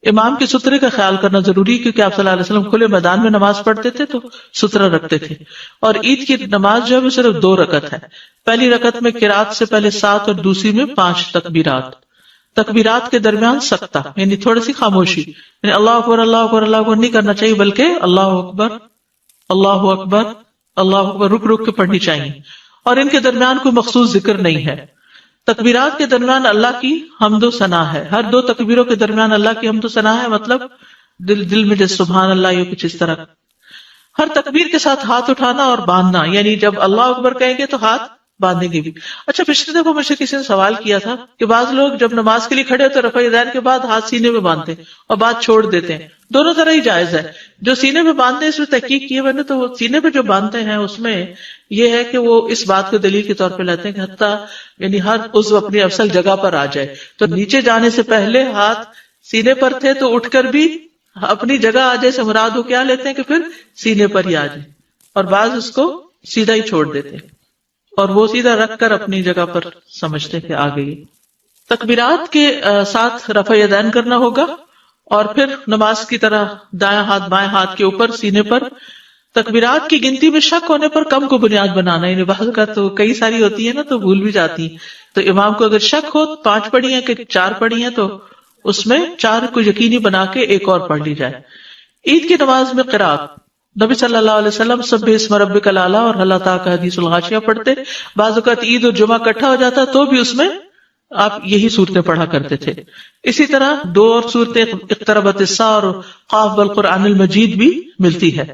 امام کے سترے کا خیال کرنا ضروری، کیونکہ آپ صلی اللہ علیہ وسلم کھلے میدان میں نماز پڑھتے تھے تو سترہ رکھتے تھے. اور عید کی نماز جو ہے وہ صرف 2 رکعت ہے. پہلی رکعت میں قرات سے پہلے 7 اور دوسری میں 5 تکبیرات. تکبیرات کے درمیان سکتہ، یعنی تھوڑی سی خاموشی، یعنی اللہ اکبر اللہ اکبر اللہ اکبر نہیں کرنا چاہیے، بلکہ اللہ اکبر اللہ اکبر اللہ اکبر رک رک کے پڑھنی چاہیے. اور ان کے درمیان کوئی مخصوص ذکر نہیں ہے. تکبیرات کے درمیان اللہ کی حمد و ثنا ہے. ہر 2 تکبیروں کے درمیان اللہ کی حمد و ثنا ہے، مطلب دل میں جیسے سبحان اللہ یا کچھ اس طرح. ہر تکبیر کے ساتھ ہاتھ اٹھانا اور باندھنا، یعنی جب اللہ اکبر کہیں گے تو ہاتھ باندھیں گے بھی. اچھا، پچھلے دفعہ مجھ سے کسی نے سوال کیا تھا کہ بعض لوگ جب نماز کے لیے کھڑے ہوتے رفع یدین کے بعد ہاتھ سینے میں باندھتے اور بعد چھوڑ دیتے ہیں. دونوں طرح ہی جائز ہے. جو سینے میں باندھتے اس میں تحقیق کیے میں نے تو وہ سینے پہ جو باندھتے ہیں اس میں یہ ہے کہ وہ اس بات کو دلیل کے طور پہ لیتے ہیں کہ حتیٰ یعنی ہر عضو اپنی اصل جگہ پر آ جائے. تو نیچے جانے سے پہلے ہاتھ سینے پر تھے تو اٹھ کر بھی اپنی جگہ آ جائے سے مراد وہ کیا لیتے ہیں کہ پھر سینے پر ہی آ جائے. اور بعض اس کو سیدھا ہی چھوڑ دیتے ہیں اور وہ سیدھا رکھ کر اپنی جگہ پر سمجھتے کہ آ گئی. تکبیرات کے ساتھ رفع یدین کرنا ہوگا اور پھر نماز کی طرح دایاں ہاتھ بائیں ہاتھ کے اوپر سینے پر. تکبیرات کی گنتی میں شک ہونے پر کم کو بنیاد بنانا، یعنی بعض کا تو کئی ساری ہوتی ہے نا تو بھول بھی جاتی ہیں. تو امام کو اگر شک ہو 5 پڑھی ہیں کہ 4 پڑھی ہیں تو اس میں 4 کو یقینی بنا کے ایک اور پڑھ لی جائے. عید کی نماز میں قرات نبی صلی اللہ علیہ وسلم سبح اسم ربک الاعلی اور ہل اتاک حدیث الغاشیہ پڑھتے. بعض اوقات عید اور جمعہ اکٹھا ہو جاتا تو بھی اس میں آپ یہی صورتیں پڑھا کرتے تھے. اسی طرح دو اور صورتیں اقتربت الساعہ اور قاف والقرآن المجید بھی ملتی ہے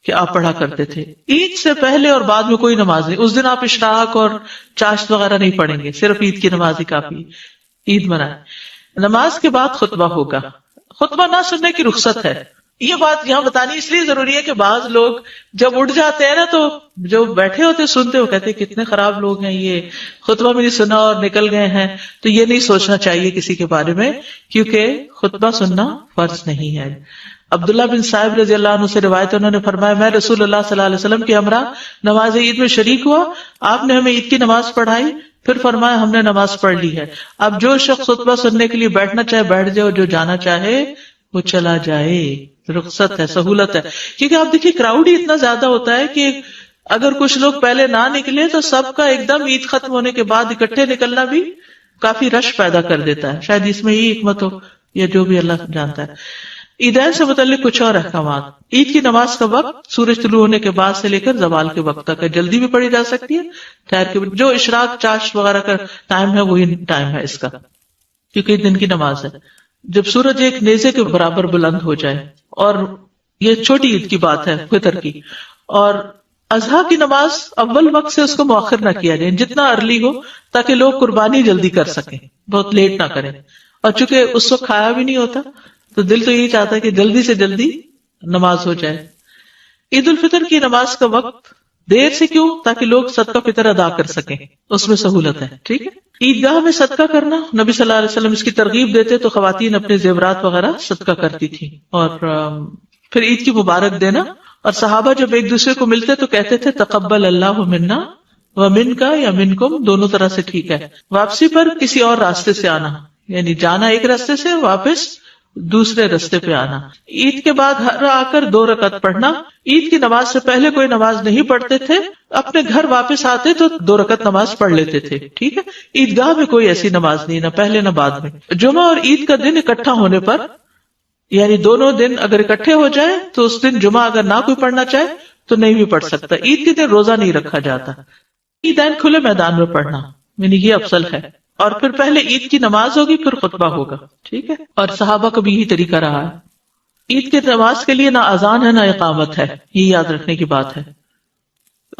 کہ آپ پڑھا کرتے تھے. عید سے پہلے اور بعد میں کوئی نماز نہیں. اس دن آپ اشراق اور چاشت وغیرہ نہیں پڑھیں گے, صرف عید کی نماز ہی کافی. عید منائیں. نماز کے بعد خطبہ ہوگا. خطبہ نہ سننے کی رخصت ہے. یہ بات یہاں بتانی اس لیے ضروری ہے کہ بعض لوگ جب اٹھ جاتے ہیں نا تو جو بیٹھے ہوتے سنتے ہو کہتے ہیں کتنے خراب لوگ ہیں, یہ خطبہ بھی نہیں سنا اور نکل گئے ہیں. تو یہ نہیں سوچنا چاہیے کسی کے بارے میں, کیونکہ خطبہ سننا فرض نہیں ہے. عبداللہ بن صاحب رضی اللہ عنہ سے روایت, انہوں نے فرمایا میں رسول اللہ صلی اللہ علیہ وسلم کے ہمراہ نماز عید میں شریک ہوا, آپ نے ہمیں عید کی نماز پڑھائی, پھر فرمایا ہم نے نماز پڑھ لی ہے, اب جو شخص خطبہ سننے کے لیے بیٹھنا چاہے بیٹھ جائے, اور جو جانا چاہے وہ چلا جائے. رخصت ہے, سہولت ہے. کیونکہ آپ دیکھیے کراؤڈ ہی اتنا زیادہ ہوتا ہے کہ اگر کچھ لوگ پہلے نہ نکلے تو سب کا ایک دم عید ختم ہونے کے بعد اکٹھے نکلنا بھی کافی رش پیدا کر دیتا ہے. شاید اس میں یہ حکمت ہو یا جو بھی اللہ جانتا ہے. عیدین سے متعلق کچھ اور احکامات. عید کی نماز کا وقت سورج طلوع ہونے کے بعد سے لے کر زوال کے وقت تک ہے. جلدی بھی پڑھی جا سکتی ہے, ٹھہر کے. جو اشراق چاشت وغیرہ کا ٹائم ہے وہی ٹائم ہے اس کا, کیونکہ دن کی نماز ہے. جب سورج ایک نیزے کے برابر بلند ہو جائے, اور یہ چھوٹی عید کی بات ہے فطر کی, اور اضحیٰ کی نماز اول وقت سے اس کو مؤخر نہ کیا جائے, جتنا ارلی ہو تاکہ لوگ قربانی جلدی کر سکیں, بہت لیٹ نہ کریں. اور چونکہ اس وقت کھایا بھی نہیں ہوتا تو دل تو یہی چاہتا ہے کہ جلدی سے جلدی نماز ہو جائے. عید الفطر کی نماز کا وقت دیر سے کیوں؟ تاکہ لوگ صدقہ فطر ادا کر سکیں, اس میں سہولت ہے. ٹھیک ہے. عیدگاہ میں صدقہ کرنا, نبی صلی اللہ علیہ وسلم اس کی ترغیب دیتے تو خواتین اپنے زیورات وغیرہ صدقہ کرتی تھی. اور پھر عید کی مبارک دینا, اور صحابہ جب ایک دوسرے کو ملتے تو کہتے تھے تقبل اللہ منا ومن کا یا منکم, دونوں طرح سے ٹھیک ہے. واپسی پر کسی اور راستے سے آنا, یعنی جانا ایک راستے سے, واپس دوسرے راستے پہ آنا. عید کے بعد گھر آ کر 2 رکعت پڑھنا. عید کی نماز سے پہلے کوئی نماز نہیں پڑھتے تھے, اپنے گھر واپس آتے تو 2 رکعت نماز پڑھ لیتے تھے. ٹھیک ہے. عیدگاہ میں کوئی ایسی نماز نہیں, نہ پہلے نہ بعد میں. جمعہ اور عید کا دن اکٹھا ہونے پر, یعنی دونوں دن اگر اکٹھے ہو جائیں تو اس دن جمعہ اگر نہ کوئی پڑھنا چاہے تو نہیں بھی پڑھ سکتا. عید کے دن روزہ نہیں رکھا جاتا. عیدین کھلے میدان میں پڑھنا, یعنی یہ افضل ہے. اور پھر پہلے عید کی نماز ہوگی پھر خطبہ ہوگا. ٹھیک ہے. اور صحابہ کا بھی یہی طریقہ رہا ہے. عید کی نماز کے لیے نہ اذان ہے نہ اقامت ہے, یہ یاد رکھنے کی بات ہے.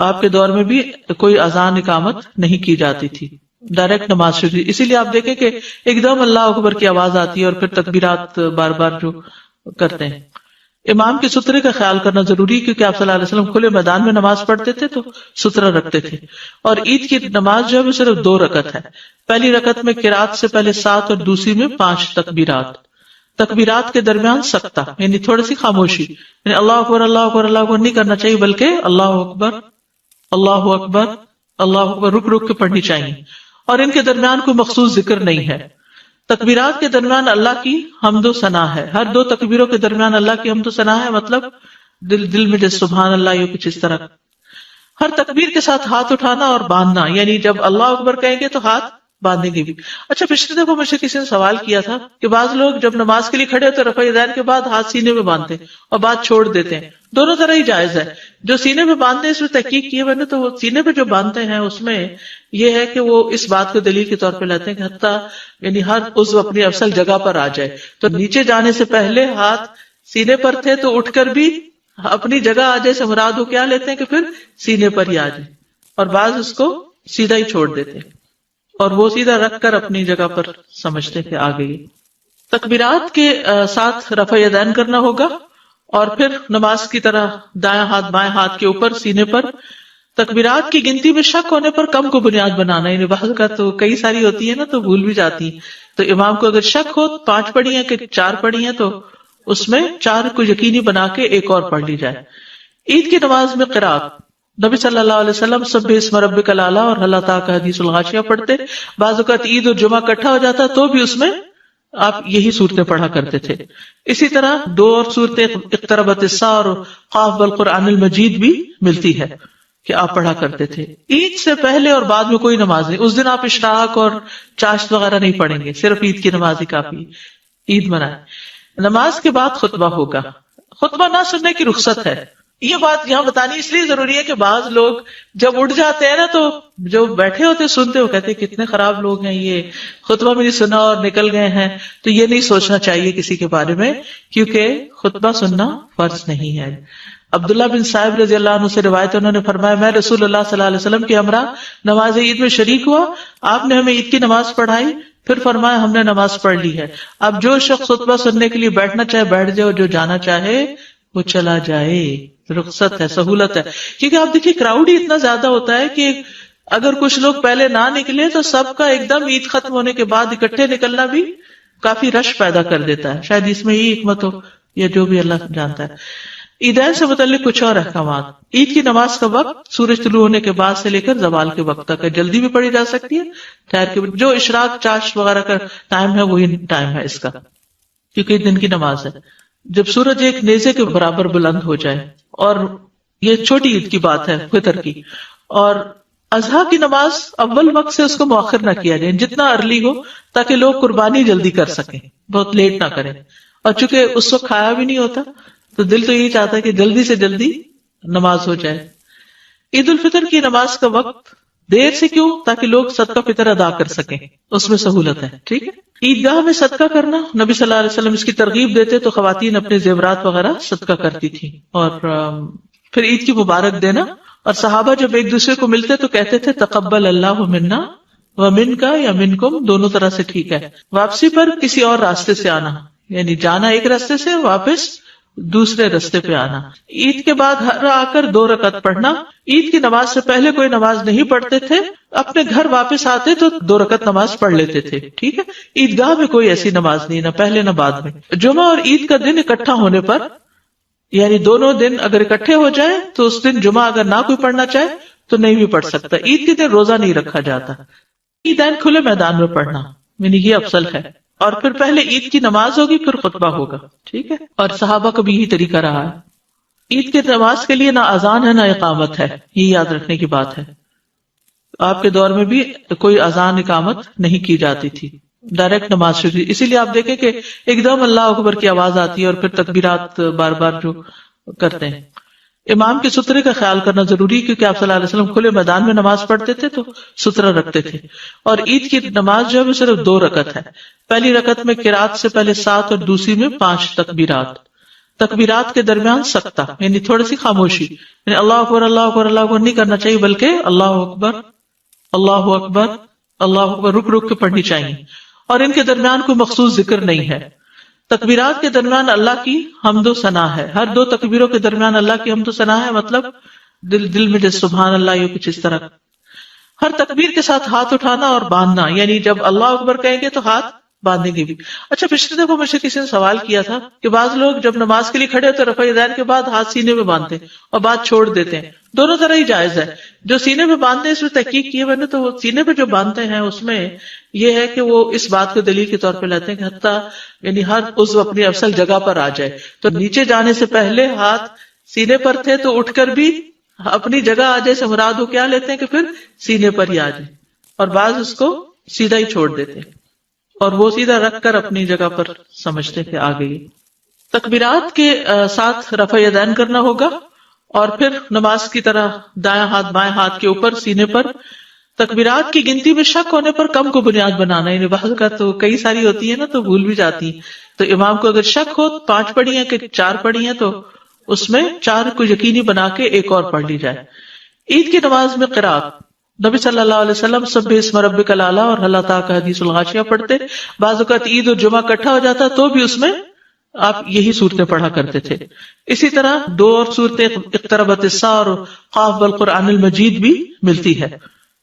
آپ کے دور میں بھی کوئی اذان اقامت نہیں کی جاتی تھی, ڈائریکٹ نماز شروع. اسی لیے آپ دیکھیں کہ ایک دم اللہ اکبر کی آواز آتی ہے اور پھر تکبیرات بار بار جو کرتے ہیں. امام کے سترے کا خیال کرنا ضروری, کیونکہ آپ صلی اللہ علیہ وسلم کھلے میدان میں نماز پڑھتے تھے تو سترہ رکھتے تھے. اور عید کی نماز جو ہے وہ صرف 2 رکعت ہے. پہلی رکعت میں قرات سے پہلے 7 اور دوسری میں 5 تکبیرات. تکبیرات کے درمیان سکتہ, یعنی تھوڑی سی خاموشی, یعنی اللہ اکبر اللہ اکبر اللہ اکبر نہیں کرنا چاہیے, بلکہ اللہ اکبر اللہ اکبر اللہ اکبر رک رک کے پڑھنی چاہیے. اور ان کے درمیان کوئی مخصوص ذکر نہیں ہے. تکبیرات کے درمیان اللہ کی حمد و ثنا ہے. ہر 2 تکبیروں کے درمیان اللہ کی حمد و ثنا ہے, مطلب دل میں جیسے سبحان اللہ یا کچھ اس طرح. ہر تکبیر کے ساتھ ہاتھ اٹھانا اور باندھنا, یعنی جب اللہ اکبر کہیں گے تو ہاتھ باندھیں گے بھی. اچھا, پچھلے دفعہ مجھ سے کسی نے سوال کیا تھا کہ بعض لوگ جب نماز کے لیے کھڑے ہوتے رفع یدین کے بعد ہاتھ سینے میں باندھتے ہیں اور بات چھوڑ دیتے ہیں. دونوں طرح ہی جائز ہے. جو سینے میں باندھتے ہیں اس میں تحقیق کی ہے میں نے, تو وہ سینے پہ جو باندھتے ہیں اس میں یہ ہے کہ وہ اس بات کو دلیل کے طور پہ لیتے ہیں کہ حتیٰ یعنی ہر عضو اپنی افضل جگہ پر آ جائے. تو نیچے جانے سے پہلے ہاتھ سینے پر تھے تو اٹھ کر بھی اپنی جگہ آ جائے سے مراد ہو کیا لیتے ہیں کہ پھر سینے پر ہی آ جائے, اور بعض اس کو سیدھا ہی چھوڑ دیتے ہیں اور وہ سیدھا رکھ کر اپنی جگہ پر سمجھتے کہ آ گئی. تکبیرات کے ساتھ رفع یدین کرنا ہوگا, اور پھر نماز کی طرح دائیں ہاتھ بائیں ہاتھ کے اوپر سینے پر. تکبیرات کی گنتی میں شک ہونے پر کم کو بنیاد بنانا, یعنی بعض کا تو کئی ساری ہوتی ہے نا تو بھول بھی جاتی ہیں, تو امام کو اگر شک ہو 5 پڑھی ہیں کہ 4 پڑھی ہیں تو اس میں 4 کو یقینی بنا کے ایک اور پڑھ لی جائے. عید کی نماز میں قرات, نبی صلی اللہ علیہ وسلم سبح اسم ربک الاعلی اور ہل اتاک حدیث الغاشیہ پڑھتے. بعض اوقات عید اور جمعہ اکٹھا ہو جاتا تو بھی اس میں آپ یہی صورتیں پڑھا کرتے تھے. اسی طرح 2 اور صورتیں اقتربت الساعہ اور قاف والقرآن المجید بھی ملتی ہے کہ آپ پڑھا کرتے تھے. عید سے پہلے اور بعد میں کوئی نماز نہیں. اس دن آپ اشراق اور چاشت وغیرہ نہیں پڑھیں گے, صرف عید کی نماز ہی کافی. عید منائیں. نماز کے بعد خطبہ ہوگا. خطبہ نہ سننے کی رخصت ہے. یہ بات یہاں بتانی اس لیے ضروری ہے کہ بعض لوگ جب اٹھ جاتے ہیں نا تو جو بیٹھے ہوتے سنتے ہو کہتے ہیں کتنے خراب لوگ ہیں یہ، خطبہ بھی نہیں سنا اور نکل گئے ہیں. تو یہ نہیں سوچنا چاہیے کسی کے بارے میں، کیونکہ خطبہ سننا فرض نہیں ہے. عبداللہ بن صاحب رضی اللہ عنہ سے روایت، انہوں نے فرمایا میں رسول اللہ صلی اللہ علیہ وسلم کے ہمراہ نماز عید میں شریک ہوا، آپ نے ہمیں عید کی نماز پڑھائی، پھر فرمایا ہم نے نماز پڑھ لی ہے، اب جو شخص خطبہ سننے کے لیے بیٹھنا چاہے بیٹھ جائے، اور جو جانا چاہے وہ چلا جائے. رخصت ہے، سہولت ہے. کیونکہ آپ دیکھیے کراؤڈ ہی اتنا زیادہ ہوتا ہے کہ اگر کچھ لوگ پہلے نہ نکلے تو سب کا ایک دم عید ختم ہونے کے بعد اکٹھے نکلنا بھی کافی رش پیدا کر دیتا ہے. شاید اس میں یہ حکمت ہو یا جو بھی اللہ جانتا ہے. عیدین سے متعلق کچھ اور احکامات. عید کی نماز کا وقت سورج طلوع ہونے کے بعد سے لے کر زوال کے وقت تک ہے. جلدی بھی پڑھی جا سکتی ہے، ٹھہر کے. جو اشراق چاشت وغیرہ کا ٹائم ہے وہی ٹائم ہے اس کا، کیونکہ دن کی نماز ہے. جب سورج ایک نیزے کے برابر بلند ہو جائے، اور یہ چھوٹی عید کی بات ہے فطر کی. اور اضحیٰ کی نماز اول وقت سے اس کو مؤخر نہ کیا جائے، جتنا ارلی ہو تاکہ لوگ قربانی جلدی کر سکیں، بہت لیٹ نہ کریں. اور چونکہ اس وقت کھایا بھی نہیں ہوتا تو دل تو یہی چاہتا ہے کہ جلدی سے جلدی نماز ہو جائے. عید الفطر کی نماز کا وقت دیر سے کیوں؟ تاکہ لوگ صدقہ فطر ادا کر سکیں، اس میں سہولت ہے. ٹھیک ہے. عیدگاہ میں صدقہ کرنا، نبی صلی اللہ علیہ وسلم اس کی ترغیب دیتے تو خواتین اپنے زیورات وغیرہ صدقہ کرتی تھی. اور پھر عید کی مبارک دینا. اور صحابہ جب ایک دوسرے کو ملتے تو کہتے تھے تقبل اللہ منا ومن کا یا منکم، دونوں طرح سے ٹھیک ہے. واپسی پر کسی اور راستے سے آنا، یعنی جانا ایک راستے سے، واپس دوسرے راستے پہ آنا. عید کے بعد گھر آ کر 2 رکعت پڑھنا. عید کی نماز سے پہلے کوئی نماز نہیں پڑھتے تھے، اپنے گھر واپس آتے تو 2 رکعت نماز پڑھ لیتے تھے. ٹھیک ہے. عیدگاہ میں کوئی ایسی نماز نہیں، نہ پہلے نہ بعد میں. جمعہ اور عید کا دن اکٹھا ہونے پر، یعنی دونوں دن اگر اکٹھے ہو جائے تو اس دن جمعہ اگر نہ کوئی پڑھنا چاہے تو نہیں بھی پڑھ سکتا. عید کے دن روزہ نہیں رکھا جاتا. عیدین کھلے میدان میں پڑھنا، یعنی یہ افضل ہے. اور پھر پہلے عید کی نماز ہوگی پھر خطبہ ہوگا. ٹھیک ہے. اور صحابہ کا بھی یہی طریقہ رہا ہے. عید کی نماز کے لیے نہ اذان ہے نہ اقامت ہے، یہ یاد رکھنے کی بات ہے. آپ کے دور میں بھی کوئی اذان اقامت نہیں کی جاتی تھی، ڈائریکٹ نماز شروع. اسی لیے آپ دیکھیں کہ ایک دم اللہ اکبر کی آواز آتی ہے اور پھر تکبیرات بار بار جو کرتے ہیں. امام کے سترے کا خیال کرنا ضروری، کیونکہ آپ صلی اللہ علیہ وسلم کھلے میدان میں نماز پڑھتے تھے تو سترہ رکھتے تھے. اور عید کی نماز جو ہے وہ صرف 2 رکعت ہے. پہلی رکعت میں قرات سے پہلے 7 اور دوسری میں 5 تکبیرات. تکبیرات کے درمیان سکتہ، یعنی تھوڑی سی خاموشی، یعنی اللہ اکبر اللہ اکبر اللہ اکبر نہیں کرنا چاہیے، بلکہ اللہ اکبر اللہ اکبر اللہ اکبر رک رک کے پڑھنی چاہیے. اور ان کے درمیان کوئی مخصوص ذکر نہیں ہے. تکبیرات کے درمیان اللہ کی حمد و ثنا ہے. ہر 2 تکبیروں کے درمیان اللہ کی حمد و ثنا ہے، مطلب دل میں جیسے سبحان اللہ یا کچھ اس طرح. ہر تکبیر کے ساتھ ہاتھ اٹھانا اور باندھنا، یعنی جب اللہ اکبر کہیں گے تو ہاتھ باندھیں گے بھی. اچھا، پچھلے دفعہ مجھ سے کسی نے سوال کیا تھا کہ بعض لوگ جب نماز کے لیے کھڑے ہوتے رفع یدین کے بعد ہاتھ سینے میں باندھتے ہیں اور بات چھوڑ دیتے ہیں. دونوں طرح ہی جائز ہے. جو سینے میں باندھتے ہیں اس میں تحقیق کی ہے میں نے، تو وہ سینے پہ جو باندھتے ہیں اس میں یہ ہے کہ وہ اس بات کو دلیل کے طور پہ لیتے ہیں کہ حتیٰ یعنی ہر عضو اپنی افضل جگہ پر آ جائے. تو نیچے جانے سے پہلے ہاتھ سینے پر تھے تو اٹھ کر بھی اپنی جگہ آ جائے سے مراد وہ کیا لیتے ہیں کہ پھر سینے پر ہی آ جائے. اور بعض اس کو سیدھا ہی چھوڑ دیتے ہیں اور وہ سیدھا رکھ کر اپنی جگہ پر سمجھتے کہ آ گئی. تکبیرات کے ساتھ رفع یدین کرنا ہوگا. اور پھر نماز کی طرح دائیں ہاتھ بائیں ہاتھ کے اوپر سینے پر. تکبیرات کی گنتی میں شک ہونے پر کم کو بنیاد بنانا، یعنی بعض کا تو کئی ساری ہوتی ہے نا تو بھول بھی جاتی ہیں. تو امام کو اگر شک ہو 5 پڑھی ہیں کہ 4 پڑھی ہیں تو اس میں 4 کو یقینی بنا کے ایک اور پڑھ لی جائے. عید کی نماز میں قرات، نبی صلی اللہ علیہ وسلم سبح اسم ربک الاعلی اور ہل اتاک حدیث الغاشیہ پڑھتے. بعض اوقات عید اور جمعہ اکٹھا ہو جاتا تو بھی اس میں آپ یہی صورتیں پڑھا کرتے تھے. اسی طرح 2 اور صورتیں اقتربت الساعہ اور قاف والقرآن المجید بھی ملتی ہے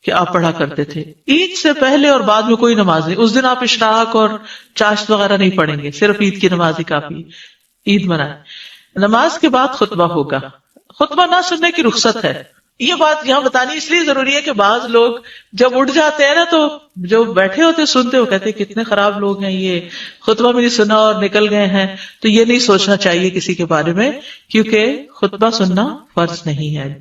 کہ آپ پڑھا کرتے تھے. عید سے پہلے اور بعد میں کوئی نماز نہیں. اس دن آپ اشراق اور چاشت وغیرہ نہیں پڑھیں گے، صرف عید کی نماز ہی کافی. عید منائیں. نماز کے بعد خطبہ ہوگا. خطبہ نہ سننے کی رخصت ہے. یہ بات یہاں بتانی اس لیے ضروری ہے کہ بعض لوگ جب اٹھ جاتے ہیں نا تو جو بیٹھے ہوتے سنتے ہو کہتے ہیں کتنے خراب لوگ ہیں یہ، خطبہ بھی نہیں سنا اور نکل گئے ہیں. تو یہ نہیں سوچنا چاہیے کسی کے بارے میں، کیونکہ خطبہ سننا فرض نہیں ہے.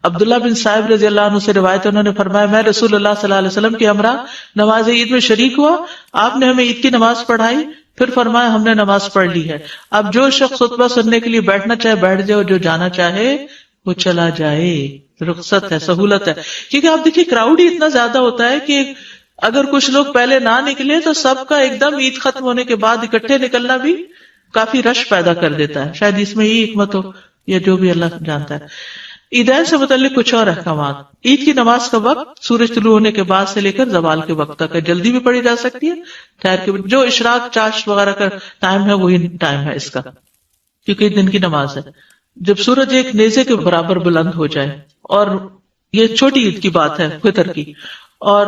عبداللہ بن صاحب رضی اللہ عنہ سے روایت، انہوں نے فرمایا میں رسول اللہ صلی اللہ علیہ وسلم کے ہمراہ نماز عید میں شریک ہوا، آپ نے ہمیں عید کی نماز پڑھائی، پھر فرمایا ہم نے نماز پڑھ لی ہے، اب جو شخص خطبہ سننے کے لیے بیٹھنا چاہے بیٹھ جائے، اور جو جانا چاہے وہ چلا جائے، رخصت ہے، سہولت ہے. کیونکہ آپ دیکھیے کراؤڈ ہی اتنا زیادہ ہوتا ہے کہ اگر کچھ لوگ پہلے نہ نکلے تو سب کا ایک دم عید ختم ہونے کے بعد اکٹھے نکلنا بھی کافی رش پیدا کر دیتا ہے. شاید اس میں ہی حکمت ہو یا جو بھی اللہ جانتا ہے. عیدین سے متعلق کچھ اور احکامات. عید کی نماز کا وقت سورج طلوع ہونے کے بعد سے لے کر زوال کے وقت تک ہے. جلدی بھی پڑھی جا سکتی ہے، ٹھہر کے بھی. جو اشراق چاشت وغیرہ کا ٹائم ہے وہی ٹائم ہے اس کا، کیونکہ دن کی نماز ہے. جب سورج ایک نیزے کے برابر بلند ہو جائے، اور یہ چھوٹی عید کی بات ہے فطر کی. اور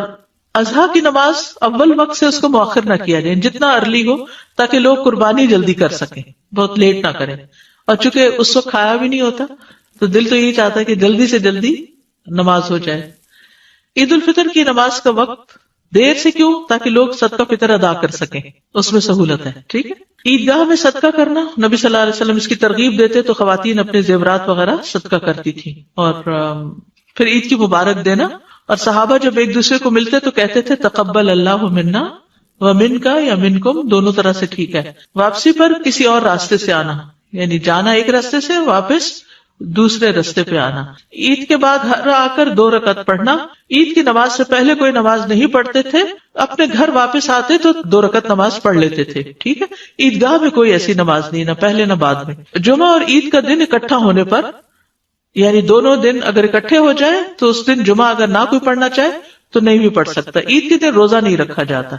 اضحیٰ کی نماز اول وقت سے اس کو مؤخر نہ کیا جائے، جتنا ارلی ہو تاکہ لوگ قربانی جلدی کر سکیں، بہت لیٹ نہ کریں. اور چونکہ اس وقت کھایا بھی نہیں ہوتا تو دل تو یہی چاہتا ہے کہ جلدی سے جلدی نماز ہو جائے. عید الفطر کی نماز کا وقت دیر سے کیوں؟ تاکہ لوگ صدقہ فطر ادا کر سکیں، اس میں سہولت ہے. ٹھیک ہے. عیدگاہ میں صدقہ کرنا، نبی صلی اللہ علیہ وسلم اس کی ترغیب دیتے تو خواتین اپنے زیورات وغیرہ صدقہ کرتی تھی. اور پھر عید کی مبارک دینا. اور صحابہ جب ایک دوسرے کو ملتے تو کہتے تھے تقبل اللہ منا ومنکا یا منکم، دونوں طرح سے ٹھیک ہے. واپسی پر کسی اور راستے سے آنا، یعنی جانا ایک راستے سے، واپس دوسرے راستے پہ آنا. عید کے بعد گھر آ کر 2 رکعت پڑھنا. عید کی نماز سے پہلے کوئی نماز نہیں پڑھتے تھے، اپنے گھر واپس آتے تو 2 رکعت نماز پڑھ لیتے تھے. ٹھیک ہے. عیدگاہ میں کوئی ایسی نماز نہیں، نہ پہلے نہ بعد میں. جمعہ اور عید کا دن اکٹھا ہونے پر، یعنی دونوں دن اگر اکٹھے ہو جائے تو اس دن جمعہ اگر نہ کوئی پڑھنا چاہے تو نہیں بھی پڑھ سکتا. عید کے دن روزہ نہیں رکھا جاتا،